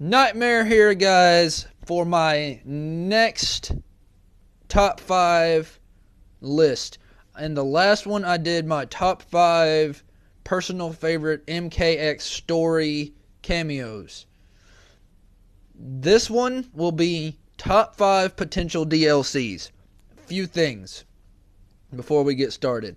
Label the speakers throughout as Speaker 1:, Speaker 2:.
Speaker 1: Nightmare here, guys, for my next top 5 list. In the last one, I did my top 5 personal favorite MKX story cameos. This one will be top 5 potential DLCs. A few things before we get started.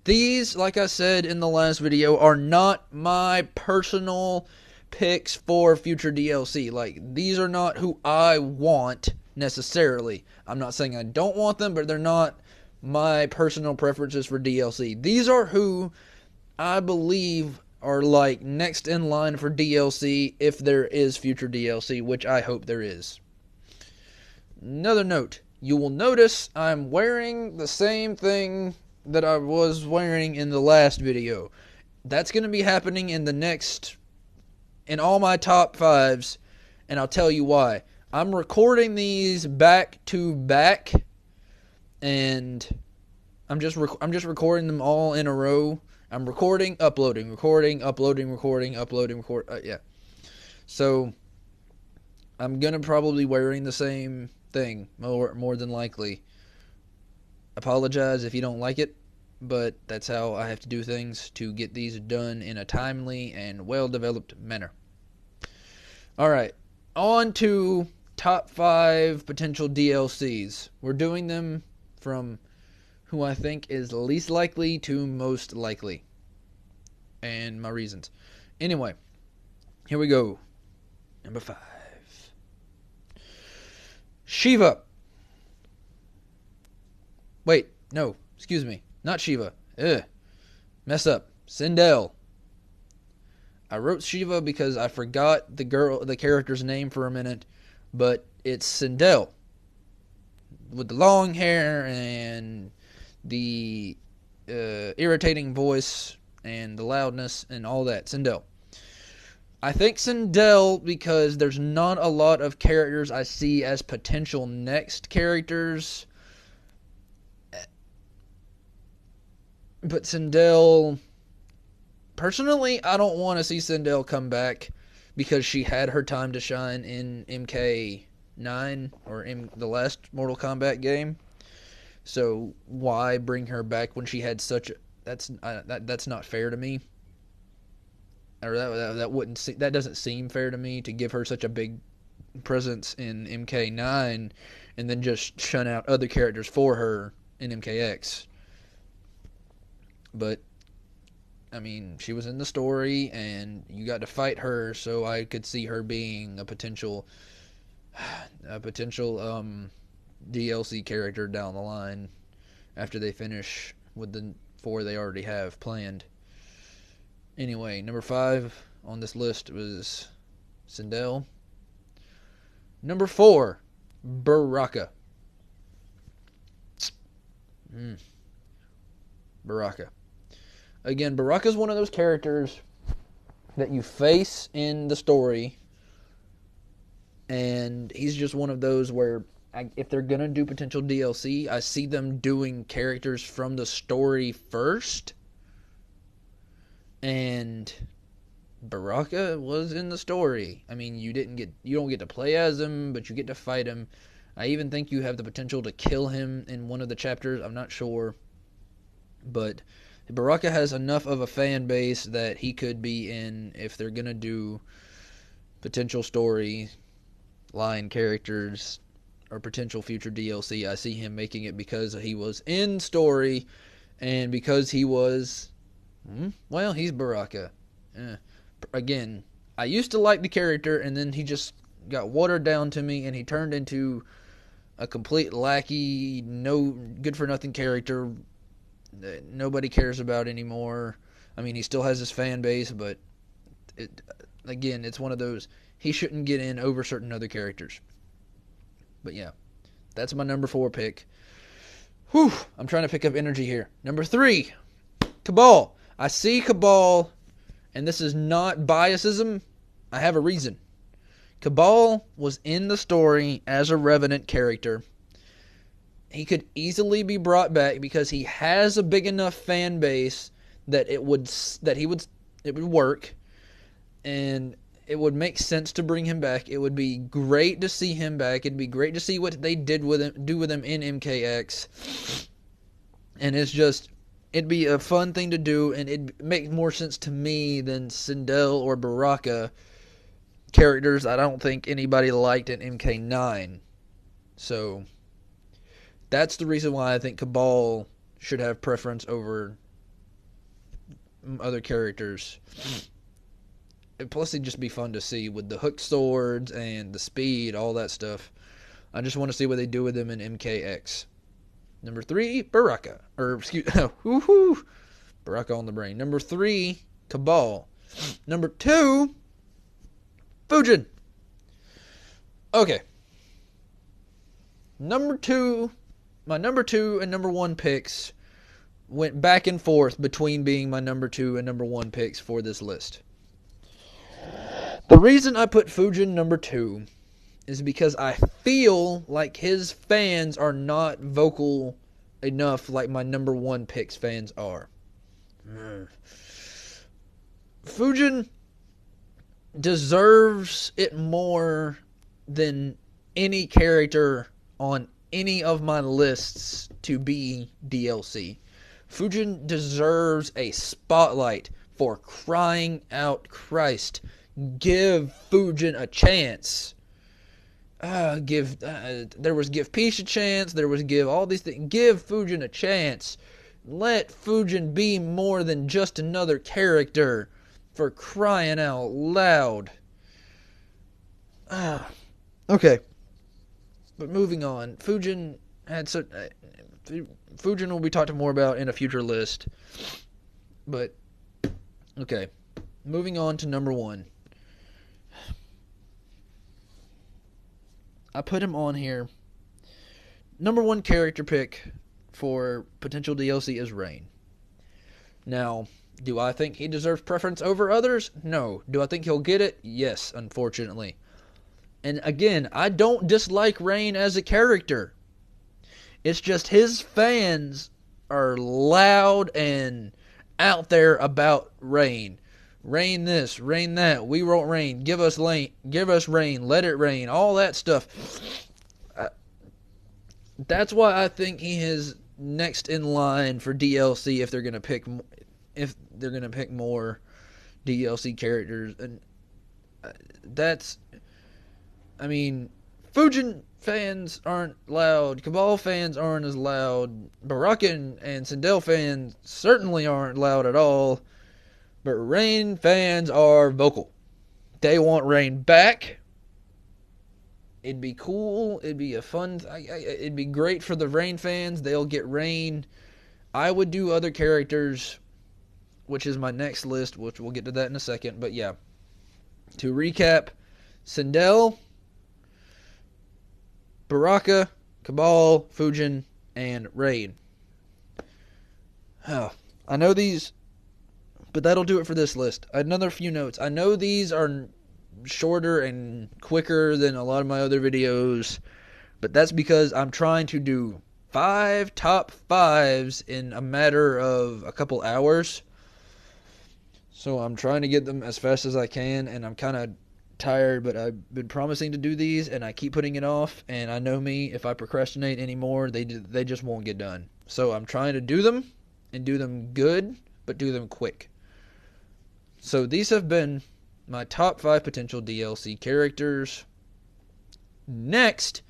Speaker 1: These, like I said in the last video, are not my personal picks for future DLC. Like, these are not who I want necessarily. I'm not saying I don't want them, but they're not my personal preferences for DLC. These are who I believe are like next in line for DLC if there is future DLC, which I hope there is. Another note, you will notice I'm wearing the same thing that I was wearing in the last video. That's going to be happening in all my top 5s, and I'll tell you why. I'm recording these back to back, and I'm just recording them all in a row. I'm recording, uploading, recording, uploading, recording, uploading, yeah. So I'm gonna probably wearing the same thing more than likely. Apologize if you don't like it, but that's how I have to do things to get these done in a timely and well-developed manner. Alright, on to top 5 potential DLCs. We're doing them from who I think is least likely to most likely, and my reasons. Anyway, here we go. Number 5. Shiva. Wait, no, excuse me. Not Shiva. Mess up. Sindel. I wrote Shiva because I forgot the character's name for a minute, but it's Sindel. With the long hair and the irritating voice and the loudness and all that. Sindel. I think Sindel because there's not a lot of characters I see as potential next characters. But Sindel, personally, I don't want to see Sindel come back because she had her time to shine in MK9 or in the last Mortal Kombat game. So why bring her back when she had such a... That's not fair to me. Or that doesn't seem fair to me to give her such a big presence in MK9 and then just shun out other characters for her in MKX. But I mean, she was in the story and you got to fight her, so I could see her being a potential DLC character down the line after they finish with the 4 they already have planned. Anyway, number 5 on this list was Sindel. Number 4, Baraka. Baraka. Again, Baraka's one of those characters that you face in the story, and he's just one of those where if they're going to do potential DLC, I see them doing characters from the story first. And Baraka was in the story. I mean, you don't get to play as him, but you get to fight him. I even think you have the potential to kill him in one of the chapters. I'm not sure. But Baraka has enough of a fan base that he could be in if they're going to do potential story line characters or potential future DLC. I see him making it because he was in story and because he was... well, he's Baraka. Again, I used to like the character, and then he just got watered down to me, and he turned into a complete lackey, no good-for-nothing character that nobody cares about anymore. I mean, he still has his fan base, but again, it's one of those, he shouldn't get in over certain other characters. But yeah, that's my number 4 pick. Whew, I'm trying to pick up energy here. Number 3, Cabal. I see Cabal, and this is not biasism. I have a reason. Cabal was in the story as a Revenant character. He could easily be brought back because he has a big enough fan base that it would work. And it would make sense to bring him back. It would be great to see him back. It'd be great to see what they do with him in MKX. And it'd be a fun thing to do, and it'd make more sense to me than Sindel or Baraka, characters I don't think anybody liked in MK9. So that's the reason why I think Cabal should have preference over other characters. Plus, it'd just be fun to see with the hooked swords and the speed, all that stuff. I just want to see what they do with them in MKX. Number 3, Baraka. Baraka on the brain. Number 3, Cabal. Number 2, Fujin. Okay. Number 2, my number 2 and number 1 picks went back and forth between being my number 2 and number 1 picks for this list. The reason I put Fujin number 2 is because I feel like his fans are not vocal enough like my number 1 picks fans are. Fujin deserves it more than any character on any of my lists to be DLC. Fujin deserves a spotlight, for crying out Christ. Give Fujin a chance. There was give Peach a chance. There was give all these things. Give Fujin a chance. Let Fujin be more than just another character, for crying out loud. Okay. But moving on. Fujin will be talked more about in a future list. But, okay. Moving on to number 1. I put him on here. Number 1 character pick for potential DLC is Rain. Now, do I think he deserves preference over others? No. Do I think he'll get it? Yes, unfortunately. And again, I don't dislike Rain as a character. It's just his fans are loud and out there about Rain. Rain this, rain that, we won't rain, give us rain, let it rain, all that stuff. That's why I think he is next in line for DLC if they're gonna pick more DLC characters. And Fujin fans aren't loud, Cabal fans aren't as loud, Baraka and Sindel fans certainly aren't loud at all. But Rain fans are vocal. They want Rain back. It'd be cool. It'd be a fun... it'd be great for the Rain fans. They'll get Rain. I would do other characters, which is my next list, which we'll get to that in a second. But yeah. To recap, Sindel, Baraka, Cabal, Fujin, and Rain. I know these... But that'll do it for this list. Another few notes. I know these are shorter and quicker than a lot of my other videos, but that's because I'm trying to do 5 top 5s in a matter of a couple hours. So I'm trying to get them as fast as I can, and I'm kind of tired, but I've been promising to do these, and I keep putting it off, and I know me, if I procrastinate anymore, they just won't get done. So I'm trying to do them, and do them good, but do them quick. So these have been my top 5 potential DLC characters. Next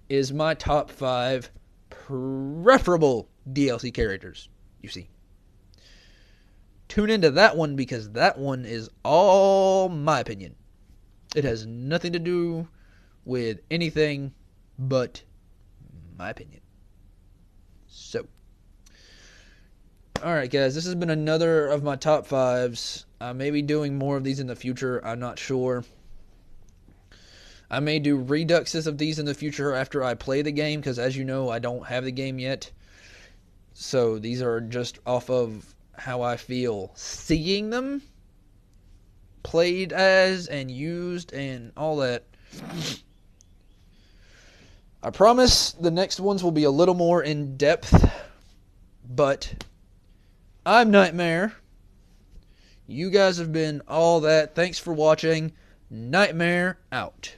Speaker 1: is my top 5 preferable DLC characters, you see. Tune into that one because that one is all my opinion. It has nothing to do with anything but my opinion. So, alright guys, this has been another of my top 5s. I may be doing more of these in the future. I'm not sure. I may do reduxes of these in the future after I play the game, because as you know, I don't have the game yet. So these are just off of how I feel seeing them played as and used and all that. I promise the next ones will be a little more in depth, but I'm Nightmare. You guys have been all that. Thanks for watching. Nightmare out.